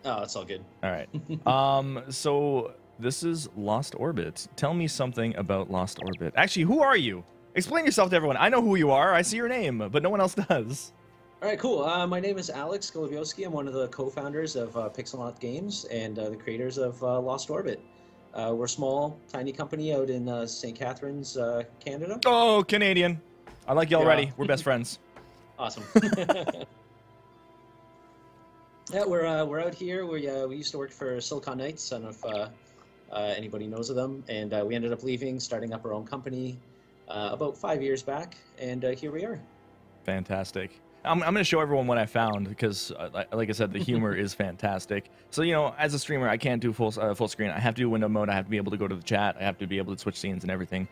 Oh, it's all good. All right. So this is Lost Orbit. Tell me something about Lost Orbit. Actually, who are you? Explain yourself to everyone. I know who you are. I see your name, but no one else does. All right, cool. My name is Alex Golobiowski. I'm one of the co-founders of Pixelonaut Games and the creators of Lost Orbit. We're a small, tiny company out in St. Catharines, Canada. Oh, Canadian. I like you already. Yeah. We're best friends. Awesome. Yeah, we're out here. We used to work for Silicon Knights. I don't know if anybody knows of them, and we ended up leaving, starting up our own company about 5 years back, and here we are. Fantastic. I'm going to show everyone what I found because, like I said, the humor is fantastic. So, you know, as a streamer, I can't do full screen. I have to do window mode. I have to be able to go to the chat. I have to be able to switch scenes and everything.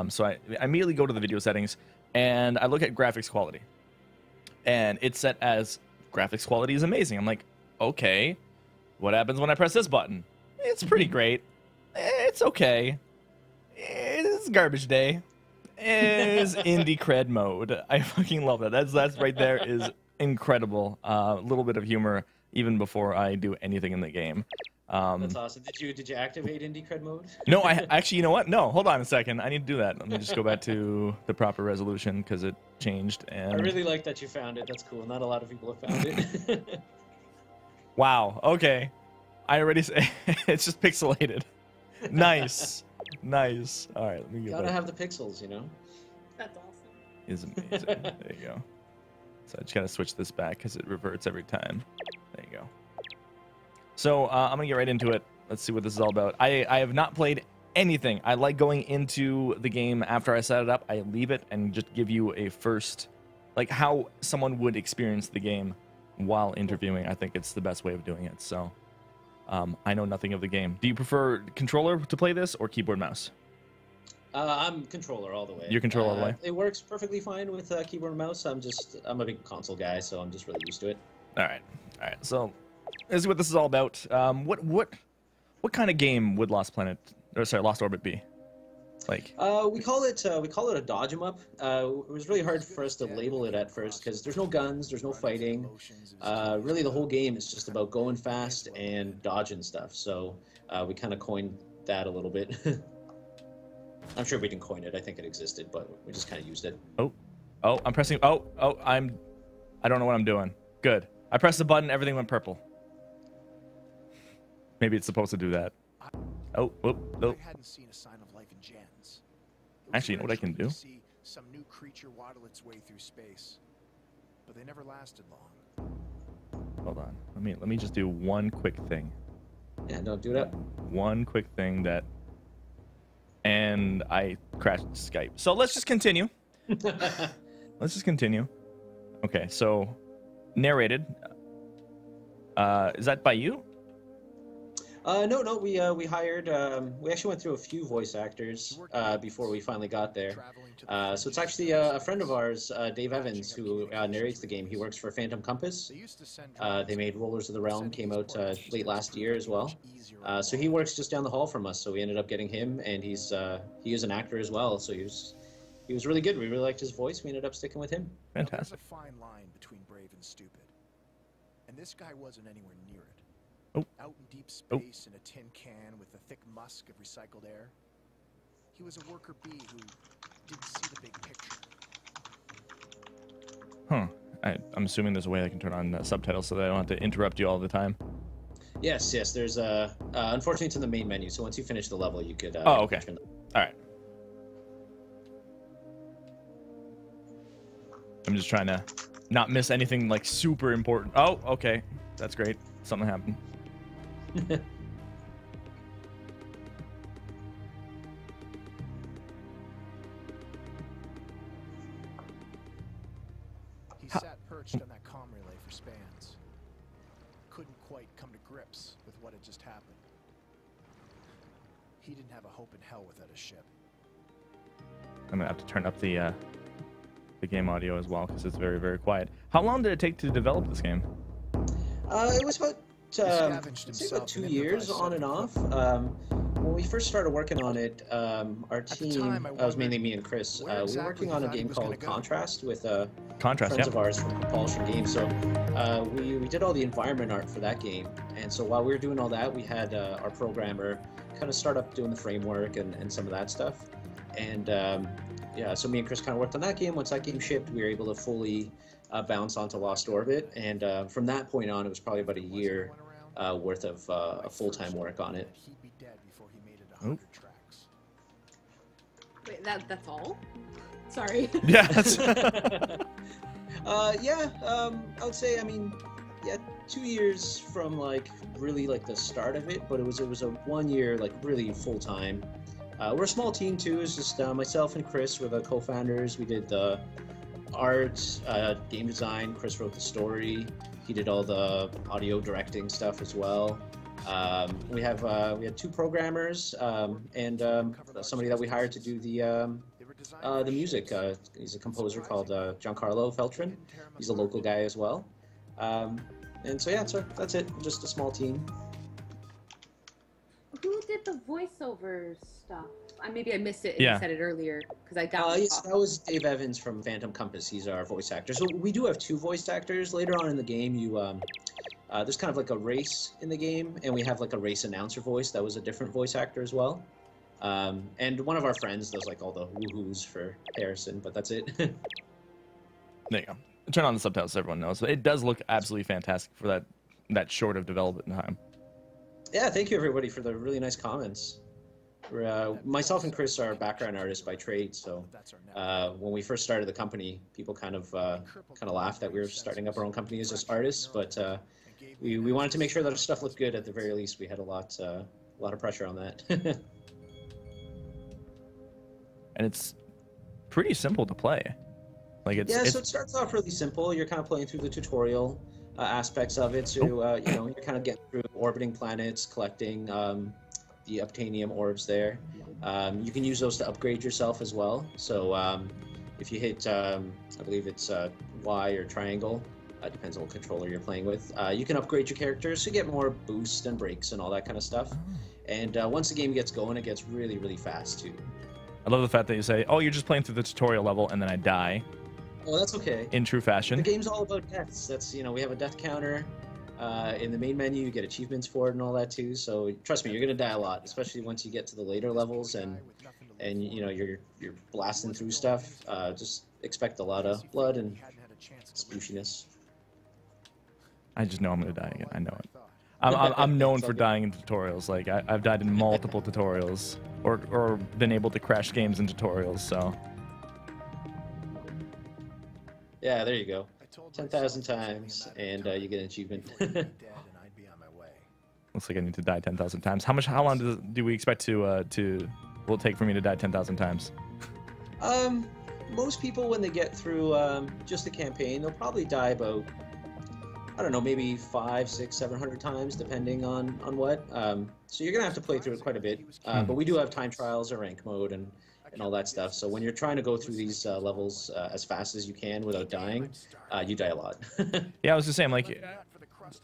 So I immediately go to the video settings, and I look at graphics quality. And it's set as graphics quality is amazing. I'm like, okay, what happens when I press this button? It's pretty great. It's okay. It's garbage day. Is indie cred mode. I fucking love that. That's right there is incredible. A little bit of humor even before I do anything in the game. That's awesome. Did you activate indie cred mode? No, I actually, you know what? No, hold on a second. I need to do that. Let me just go back to the proper resolution because it changed. And I really like that you found it. That's cool. Not a lot of people have found it. Wow. Okay. I already say it's just pixelated. Nice. Nice. All right. Let me get Gotta back. have the pixels, you know. That's awesome. Is amazing. There you go. So I just gotta switch this back because it reverts every time. There you go. So I'm gonna get right into it. Let's see what this is all about. I have not played anything. I like going into the game after I set it up. I leave it and just give you a first, like how someone would experience the game while interviewing. I think it's the best way of doing it. So I know nothing of the game. Do you prefer controller to play this or keyboard mouse? I'm controller all the way. You're controller all the way? It works perfectly fine with keyboard and mouse. I'm a big console guy, so I'm just really used to it. All right. So this is what this is all about. What kind of game would Lost Orbit be? Like we call it a dodge 'em up. It was really hard for us to label it at first because there's no guns, there's no fighting. Really, the whole game is just about going fast and dodging stuff. So we kind of coined that a little bit. I'm sure we didn't coin it. I think it existed, but we just kind of used it. Oh, I'm pressing. I don't know what I'm doing. Good. I pressed the button. Everything went purple. Maybe it's supposed to do that. Oh. I hadn't seen a sign of life in Jens. Actually, you know what I can do? See some new creature waddle its way through space, but they never lasted long. Hold on. Let me just do one quick thing. Yeah, don't do that. One quick thing that. And I crashed Skype. So let's just continue. Let's just continue. Okay, so narrated. Is that by you? No. We hired. We actually went through a few voice actors before we finally got there. So it's actually a friend of ours, Dave Evans, who narrates the game. He works for Phantom Compass. They made Rollers of the Realm, came out late last year as well. So he works just down the hall from us. So we ended up getting him, and he is an actor as well. So he was really good. We really liked his voice. We ended up sticking with him. Fantastic. There's a fine line between brave and stupid, and this guy wasn't anywhere near it. Oh. Out in deep space in a tin can with the thick musk of recycled air. He was a worker bee who didn't see the big picture. Huh. I'm assuming there's a way I can turn on subtitles so that I don't have to interrupt you all the time. Yes. There's unfortunately it's in the main menu. So once you finish the level, you could. Oh, okay. All right. I'm just trying to not miss anything like super important. Oh, okay. That's great. Something happened. He sat perched on that comm relay for spans. Couldn't quite come to grips with what had just happened. He didn't have a hope in hell without a ship. I'm gonna have to turn up the game audio as well because it's very, very quiet. How long did it take to develop this game? It was about, I'd say about 2 years on and off. When we first started working on it, our team, it was mainly me and Chris, we were working on a game called Contrast with friends of ours from Propulsion Games. So we did all the environment art for that game. And so while we were doing all that, we had our programmer kind of start up doing the framework and some of that stuff. And yeah, so me and Chris kind of worked on that game. Once that game shipped, we were able to fully bounce onto Lost Orbit. And from that point on, it was probably about a year worth of full-time work on it. Wait, that's all? Sorry. Yeah. Yeah, I would say, I mean, yeah, 2 years from like really like the start of it, but it was a 1 year like really full time. We're a small team too. It's just myself and Chris were the co-founders. We did the art, game design. Chris wrote the story. He did all the audio directing stuff as well. We had 2 programmers and somebody that we hired to do the music. He's a composer called Giancarlo Feltrin. He's a local guy as well. And so yeah, so that's it. Just a small team. Who did the voiceover stuff? Maybe I missed it if Yeah. you said it earlier because I got. Yes, that was Dave Evans from Phantom Compass. He's our voice actor. So we do have 2 voice actors. Later on in the game, there's kind of like a race in the game, and we have like a race announcer voice that was a different voice actor as well. And one of our friends does like all the woohoos for Harrison, but that's it. There you go. Turn on the subtitles so everyone knows. But it does look absolutely fantastic for that short of development time. Yeah, thank you everybody for the really nice comments. Myself and Chris are background artists by trade, so when we first started the company, people kind of laughed that we were starting up our own company as just artists, but we wanted to make sure that our stuff looked good. At the very least, we had a lot of pressure on that. And it's pretty simple to play. Like so it starts off really simple. You're kind of playing through the tutorial aspects of it. So you're kind of getting through orbiting planets, collecting the Obtainium orbs there. You can use those to upgrade yourself as well. So if you hit, I believe it's Y or triangle, depends on what controller you're playing with, you can upgrade your characters to get more boost and brakes and all that kind of stuff. And once the game gets going, it gets really, really fast too. I love the fact that you say, "Oh, you're just playing through the tutorial level," and then I die. Oh, that's okay. In true fashion. The game's all about deaths. That's we have a death counter. In the main menu, you get achievements for it and all that too. So trust me, you're gonna die a lot, especially once you get to the later levels and you're blasting through stuff. Just expect a lot of blood and splooshiness. I just know I'm gonna die again. I know it. I'm known for dying in tutorials. Like I've died in multiple tutorials, or been able to crash games in tutorials. So. Yeah, there you go. 10,000 times, and you get an achievement. Looks like I need to die 10,000 times. How long do we expect will it take for me to die 10,000 times? Most people, when they get through just the campaign, they'll probably die about, I don't know, maybe 500, 600, 700 times, depending on what. So you're gonna have to play through it quite a bit. But we do have time trials or rank mode and all that stuff. So when you're trying to go through these levels as fast as you can without dying, you die a lot. Yeah, I was just saying, like,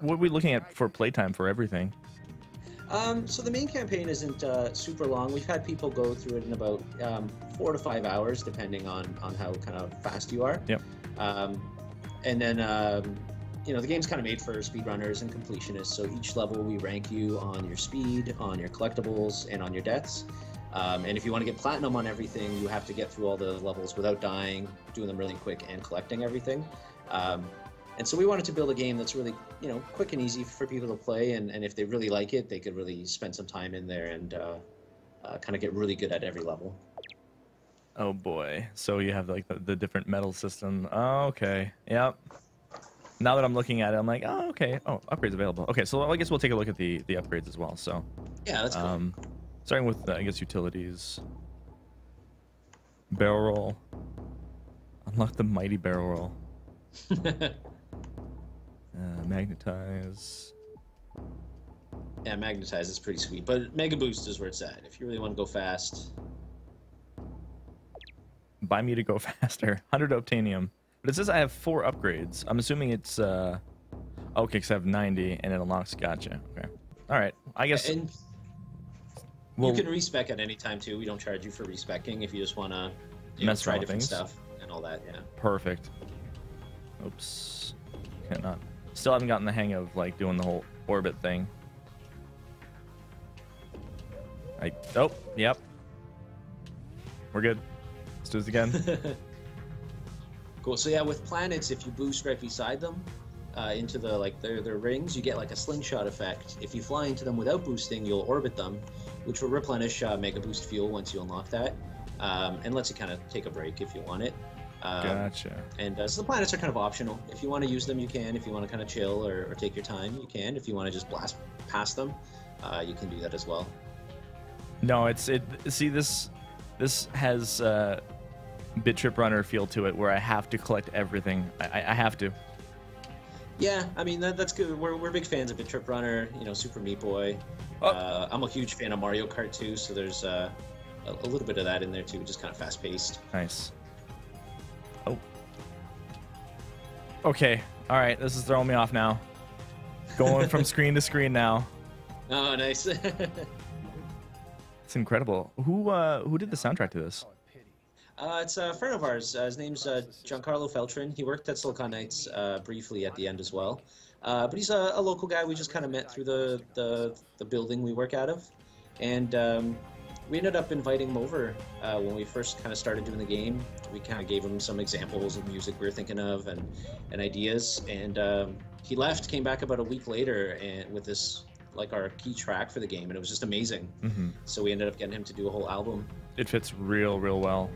what are we looking at for playtime for everything? So the main campaign isn't super long. We've had people go through it in about 4 to 5 hours, depending on how kind of fast you are. Yep. And then, the game's kind of made for speedrunners and completionists. So each level we rank you on your speed, on your collectibles, and on your deaths. And if you want to get platinum on everything, you have to get through all the levels without dying, doing them really quick, and collecting everything. And so we wanted to build a game that's really, quick and easy for people to play. And if they really like it, they could really spend some time in there and kind of get really good at every level. Oh boy! So you have like the different medal system. Oh, okay. Yep. Now that I'm looking at it, I'm like, oh, okay. Oh, upgrades available. Okay, so I guess we'll take a look at the upgrades as well. So. Yeah, that's cool. Starting with, I guess, utilities. Barrel roll. Unlock the mighty barrel roll. Magnetize. Yeah, magnetize is pretty sweet, but Mega Boost is where it's at. If you really want to go fast. Buy me to go faster. 100 Obtainium. But it says I have 4 upgrades. I'm assuming it's, okay, because I have 90, and it unlocks, gotcha. Okay. All right, I guess... Well, you can respec at any time too. We don't charge you for respecing if you just want to try mess around with different things. stuff and all that. Yeah. Perfect. Oops. Cannot. Still haven't gotten the hang of like doing the whole orbit thing. Oh, yep. We're good. Let's do this again. Cool. So yeah, with planets, if you boost right beside them into the their rings, you get like a slingshot effect. If you fly into them without boosting, you'll orbit them, which will replenish Mega Boost fuel once you unlock that, and lets you kind of take a break if you want it. Gotcha. And so the planets are kind of optional. If you want to use them, you can. If you want to kind of chill or take your time, you can. If you want to just blast past them, you can do that as well. No, see, this has Bit Trip Runner feel to it, where I have to collect everything. I have to. Yeah, I mean that's good. We're big fans of Bit Trip Runner. Super Meat Boy. Oh. I'm a huge fan of Mario Kart too, so there's a little bit of that in there too, just kind of fast paced. Nice. Oh. Okay. All right. This is throwing me off now. Going from screen to screen now. Oh, nice. It's incredible. Who did the soundtrack to this? It's a friend of ours. His name's Giancarlo Feltrin. He worked at Silicon Knights briefly at the end as well. But he's a local guy. We just kind of met through the building we work out of. And we ended up inviting him over when we first kind of started doing the game. We kind of gave him some examples of music we were thinking of and ideas. And he left, came back about a week later and with this, like our key track for the game, and it was just amazing. Mm-hmm. So we ended up getting him to do a whole album. It fits real well.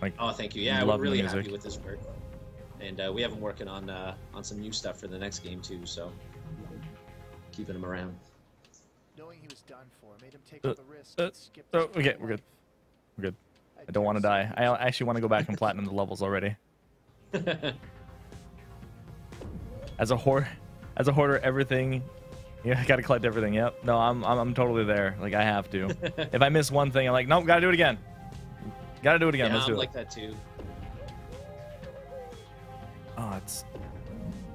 Like, oh, thank you. Yeah, we're really happy with this work, and we have him working on some new stuff for the next game too. So keeping him around. Knowing he was done for made him take all the risk and skip okay, we're good. We're good. I don't want to die. I actually want to go back and platinum the levels already. As a hoarder, everything. Yeah, I gotta collect everything. Yep. No, I'm totally there. Like, I have to. If I miss one thing, I'm like, nope, gotta do it again. Gotta do it again. Yeah, Let's do I'm it. like that too. Oh, it's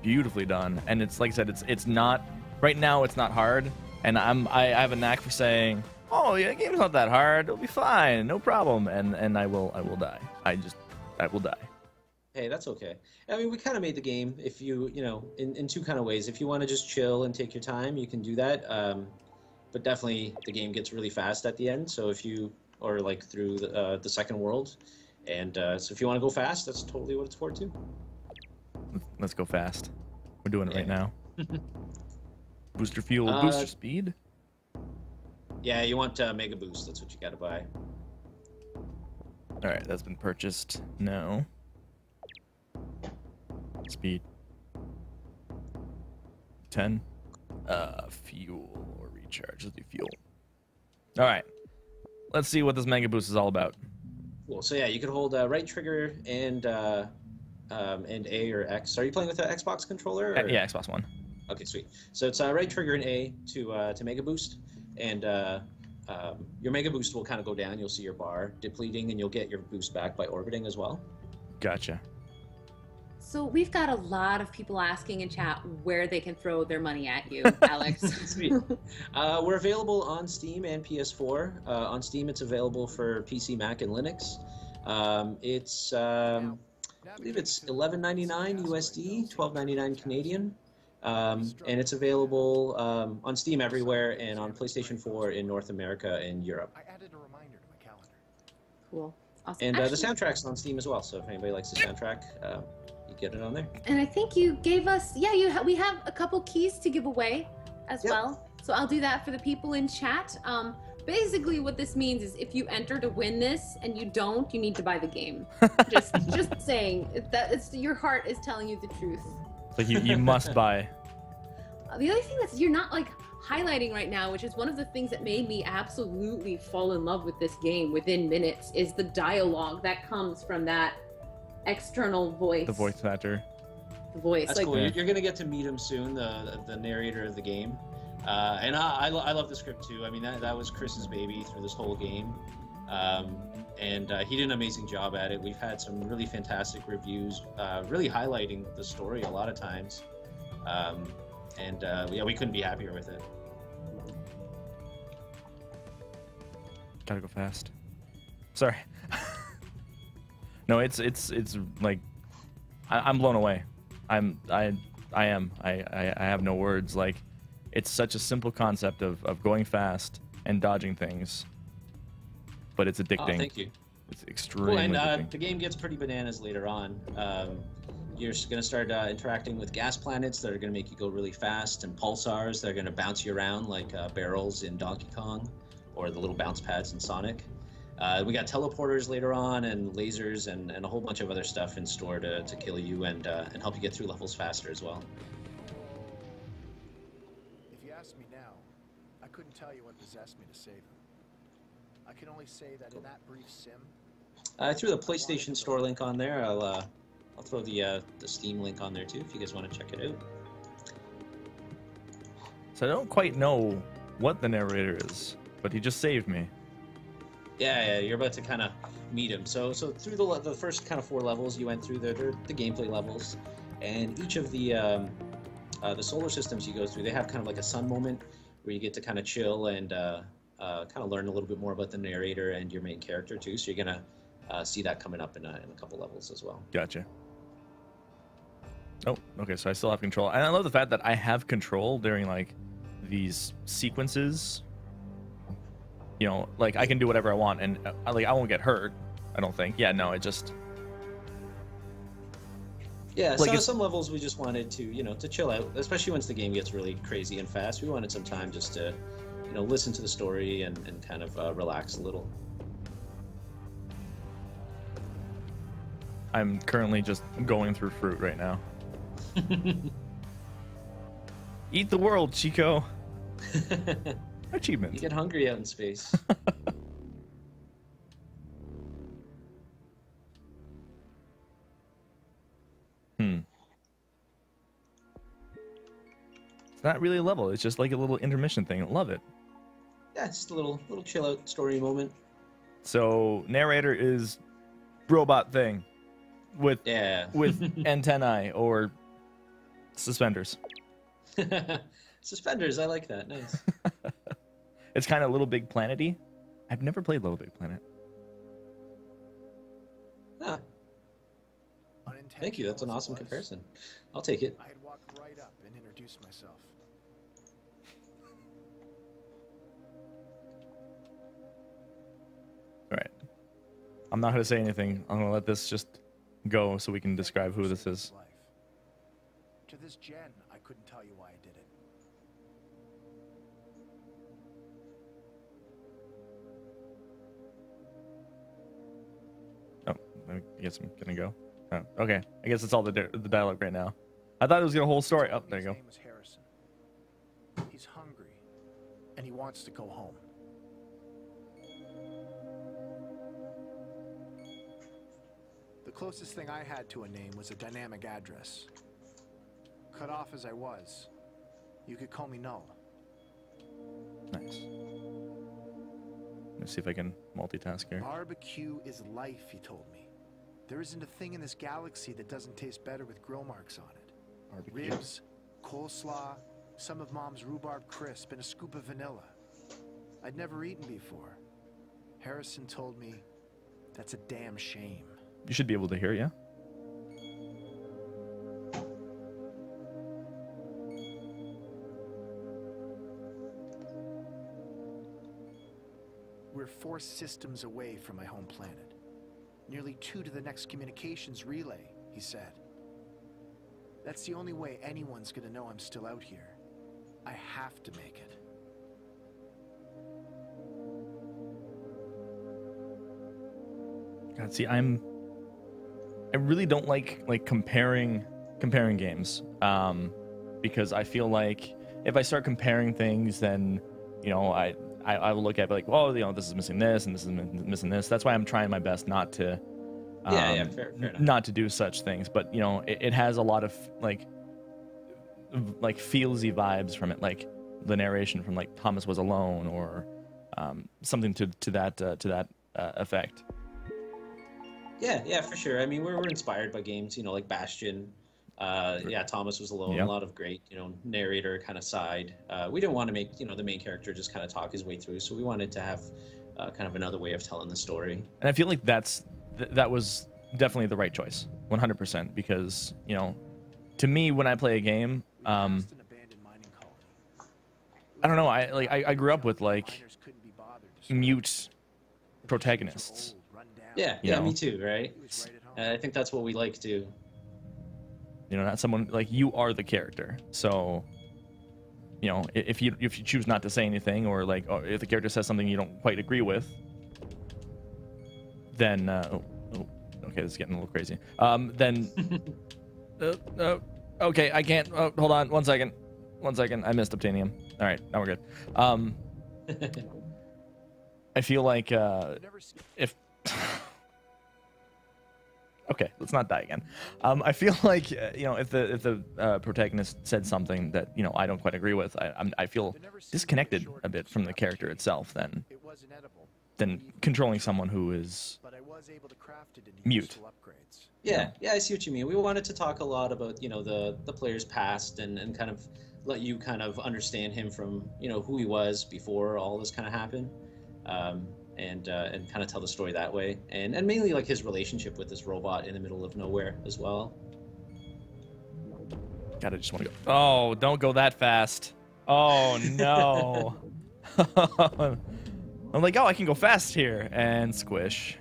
beautifully done, and it's like I said, it's not right now. It's not hard, and I have a knack for saying, oh yeah, the game's not that hard. It'll be fine, no problem, and I will die. I will die. Hey, that's okay. I mean, we kind of made the game. If you in two kind of ways. If you want to just chill and take your time, you can do that. But definitely, the game gets really fast at the end. So if you or like through the second world, and so if you want to go fast, that's totally what it's for too. Let's go fast. We're doing it right now. Booster fuel, booster speed. Yeah, you want Mega Boost. That's what you got to buy. All right, that's been purchased. No. Speed 10. Fuel or recharge. Let's do fuel. All right, let's see what this Mega Boost is all about. Cool. So yeah, you can hold right trigger and A or X. Are you playing with an Xbox controller? Or? Yeah, Xbox One. Okay, sweet. So it's right trigger and A to Mega Boost, and your Mega Boost will kind of go down. You'll see your bar depleting, and you'll get your boost back by orbiting as well. Gotcha. So we've got a lot of people asking in chat where they can throw their money at you, Alex. Sweet. We're available on Steam and PS4. On Steam, it's available for PC, Mac, and Linux. It's I believe it's $11.99 USD, $12.99 Canadian, and it's available on Steam everywhere and on PlayStation 4 in North America and Europe. I added a reminder to my calendar. Cool. Awesome. And Actually, the soundtrack's on Steam as well, so if anybody likes the soundtrack, you get it on there. and I think you gave us, we have a couple keys to give away as well. So I'll do that for the people in chat. Basically what this means is if you enter to win this and you don't, you need to buy the game. just saying that your heart is telling you the truth. Like you must buy. The other thing that you're not like highlighting right now, which is one of the things that made me absolutely fall in love with this game within minutes, is the dialogue that comes from that external voice. The voice actor. The voice. That's cool. You're going to get to meet him soon, the narrator of the game. And I love the script too. I mean, that was Chris's baby through this whole game. And he did an amazing job at it. We've had some really fantastic reviews, really highlighting the story a lot of times. And we couldn't be happier with it. Gotta go fast. Sorry. No, it's like I'm blown away. I have no words. Like, it's such a simple concept of going fast and dodging things, but it's addicting. Oh, thank you. It's extremely addicting. The game gets pretty bananas later on. You're going to start interacting with gas planets that are going to make you go really fast, and pulsars that are going to bounce you around like barrels in Donkey Kong, or the little bounce pads in Sonic. We got teleporters later on, and lasers, and a whole bunch of other stuff in store to kill you and help you get through levels faster as well. If you ask me now, I couldn't tell you what possessed me to save him. I can only say that in that brief sim... I threw the PlayStation Store link on there. I'll throw the Steam link on there too if you guys want to check it out. So I don't quite know what the narrator is, but he just saved me. Yeah, you're about to kind of meet him. So through the first kind of 4 levels you went through, they're the gameplay levels, and each of the solar systems you go through, they have kind of like a sun moment where you get to kind of chill and kind of learn a little bit more about the narrator and your main character too. So you're gonna see that coming up in a couple levels as well. Gotcha. Oh, okay. So I still have control, and I love the fact that I have control during like these sequences. You know, like I can do whatever I want, and I won't get hurt. I don't think. Yeah, no, it just. Yeah, like so some levels we just wanted to chill out, especially once the game gets really crazy and fast. We wanted some time just to listen to the story and kind of relax a little. I'm currently just going through fruit right now. Eat the world, Chico. Achievement. You get hungry out in space. It's not really a level. It's just like a little intermission thing. I love it. Yeah, it's just a little chill out story moment. So narrator is robot thing with antennae or suspenders. Suspenders, I like that. Nice. It's kind of Little Big Planet-y. I've never played Little Big Planet. Ah. Thank you. That's an awesome comparison. I'll take it. I had walked right up and introduced myself. All right. I'm not going to say anything. I'm going to let this just go so we can describe who this is. To this gen, I couldn't tell you why I did it. Oh, I guess I'm gonna go. Oh, okay, I guess it's all the dialogue right now. I thought it was the whole story. Oh, there you go. His name was Harrison. He's hungry, and he wants to go home. The closest thing I had to a name was a dynamic address. Cut off as I was, you could call me Null. Nice. Let's see if I can multitask here. Barbecue is life, he told me. There isn't a thing in this galaxy that doesn't taste better with grill marks on it. Barbecue. Ribs, coleslaw, some of Mom's rhubarb crisp, and a scoop of vanilla. I'd never eaten before. Harrison told me, that's a damn shame. You should be able to hear, yeah? We're 4 systems away from my home planet. Nearly 2 to the next communications relay, he said. That's the only way anyone's gonna know I'm still out here. I have to make it. God, see, I really don't like comparing games, because I feel like if I start comparing things, then I will look at it like, well, this is missing this and this is missing this. That's why I'm trying my best not to fair enough. not to do such things. But it has a lot of like feelsy vibes from it, like the narration from like Thomas Was Alone or something to that effect. Yeah, for sure. I mean, we're inspired by games, like Bastion. Thomas Was Alone. Yep. A lot of great, narrator kind of side. We didn't want to make, the main character just kind of talk his way through. So we wanted to have kind of another way of telling the story. And I feel like that was definitely the right choice, 100%. Because to me, when I play a game, I don't know. I grew up with like mute protagonists. Yeah, me too. Right. I think that's what we like to. Not someone like you are the character. So, if you choose not to say anything, or like if the character says something you don't quite agree with, then okay, this is getting a little crazy. Then okay, I can't. Hold on, 1 second. 1 second. I missed obtanium. All right, now we're good. I feel like if okay, let's not die again. I feel like if the protagonist said something that I don't quite agree with, I feel disconnected a bit from the character itself than controlling someone who is mute. Yeah, I see what you mean. We wanted to talk a lot about the player's past and kind of let you kind of understand him from who he was before all this kind of happened. And kind of tell the story that way, and mainly like his relationship with this robot in the middle of nowhere as well. God, I just want to go. Oh, don't go that fast. Oh no. I'm like, oh, I can go fast here, and squish.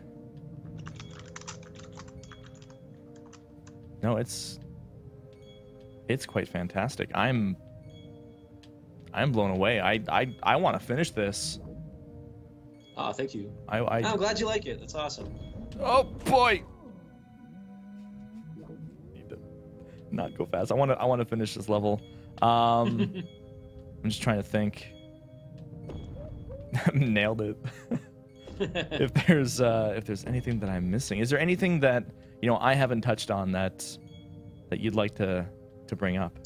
No, it's quite fantastic. I'm blown away. I want to finish this. Oh, thank you. I'm glad you like it. That's awesome. Oh boy. Need to not go fast. I want to finish this level. I'm just trying to think. Nailed it. If there's anything that I'm missing, is there anything that I haven't touched on that you'd like to bring up?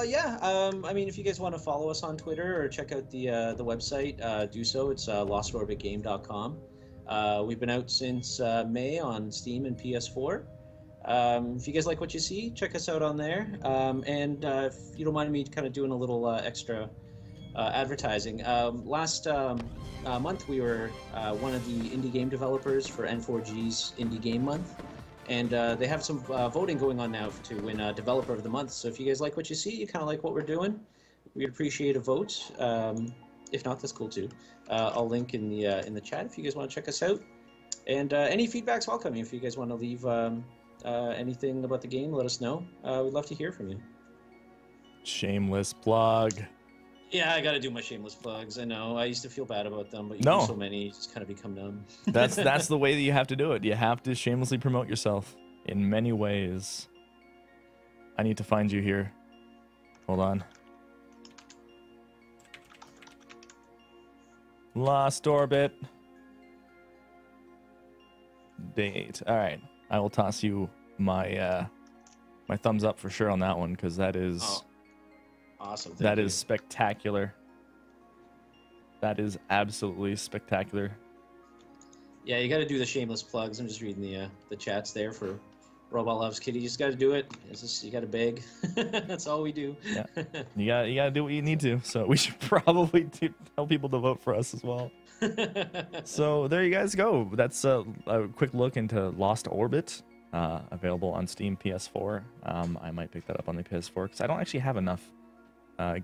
Yeah. I mean, if you guys want to follow us on Twitter or check out the website, do so. It's lostorbitgame.com. We've been out since May on Steam and PS4. If you guys like what you see, check us out on there. And if you don't mind me kind of doing a little extra advertising, last month we were one of the indie game developers for N4G's Indie Game Month. And they have some voting going on now to win Developer of the Month. So if you guys like what you see, you kind of like what we're doing, we'd appreciate a vote. If not, that's cool too. I'll link in the chat if you guys want to check us out. And any feedback's welcome. If you guys want to leave anything about the game, let us know. We'd love to hear from you. Shameless plug. Yeah, I got to do my shameless plugs. I know. I used to feel bad about them, but you do so many, you just kind of become numb. That's the way that you have to do it. You have to shamelessly promote yourself in many ways. I need to find you here. Hold on. Lost Orbit. Date. All right. I will toss you my my thumbs up for sure on that one, because that is... Oh. Awesome. That is spectacular. That is absolutely spectacular. Yeah, you got to do the shameless plugs. I'm just reading the chats there for Robot Loves Kitty. You just got to do it. It's just, you got to beg. That's all we do. Yeah, you got to do what you need to. So we should probably tell people to vote for us as well. So there you guys go. That's a quick look into Lost Orbit, available on Steam, PS4. I might pick that up on the PS4 because I don't actually have enough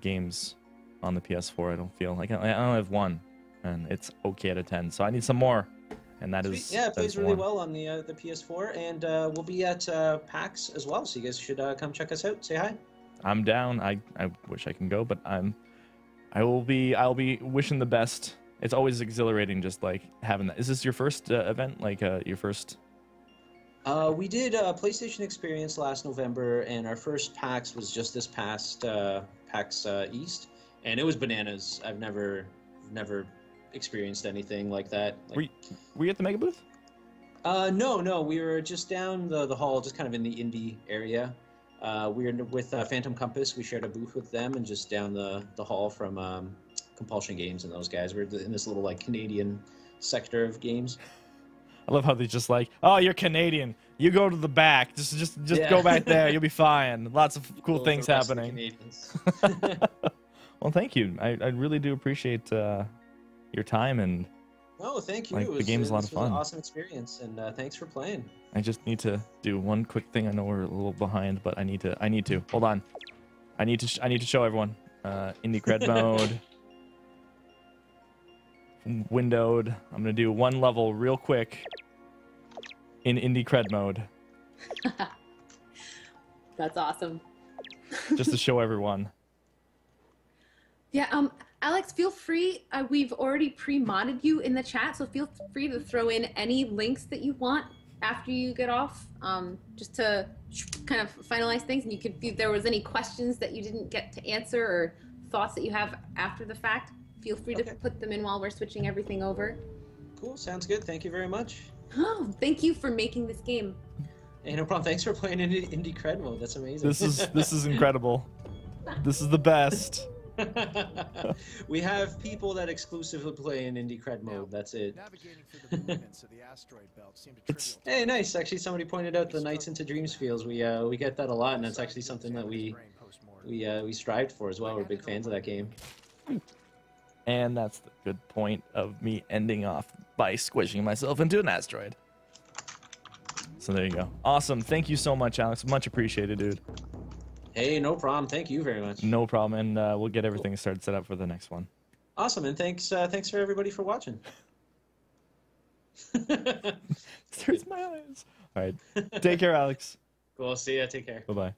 games on the PS4. I don't feel like I only have one, and it's okay out of 10. So I need some more, and that is it plays really well on the PS4, and we'll be at PAX as well. So you guys should come check us out. Say hi. I'm down. I wish I can go, but I'll be wishing the best. It's always exhilarating, just like having that. Is this your first event? Like your first? We did a PlayStation Experience last November, and our first PAX was just this past PAX East, and it was bananas. I've never experienced anything like that. Were you at the Mega Booth? No, we were just down the hall, just kind of in the indie area. We were with Phantom Compass. We shared a booth with them, and just down the hall from Compulsion Games and those guys. We're in this little like Canadian sector of games. I love how they just like, oh, you're Canadian. You go to the back. Just go back there. You'll be fine. Lots of cool things happening. Well, thank you. I really do appreciate your time, and Oh, thank you. Like, the game's a lot of fun. It was an awesome experience, and thanks for playing. I just need to do one quick thing. I know we're a little behind, but I need to. Hold on. I need to show everyone. Indie cred mode. Windowed. I'm gonna do one level real quick in indie cred mode. That's awesome. Just to show everyone. Yeah, Alex, feel free. We've already pre-modded you in the chat, so feel free to throw in any links that you want after you get off, just to kind of finalize things. And you could, if there was any questions that you didn't get to answer or thoughts that you have after the fact, feel free to put them in while we're switching everything over. Cool, sounds good. Thank you very much. Oh, thank you for making this game. Hey, no problem. Thanks for playing in indie cred mode. That's amazing. This is incredible. This is the best. We have people that exclusively play in indie cred mode. That's it. Hey, nice. Actually, somebody pointed out the Nights into Dreams feels. We get that a lot, and that's actually something that we strived for as well. We're big fans of that game. And that's the good point of me ending off by squishing myself into an asteroid. So there you go. Awesome. Thank you so much, Alex. Much appreciated, dude. Hey, no problem. Thank you very much. No problem, and we'll get everything started set up for the next one. Awesome, and thanks for everybody for watching. There's my eyes. All right. Take care, Alex. Cool. See ya. Take care. Bye-bye.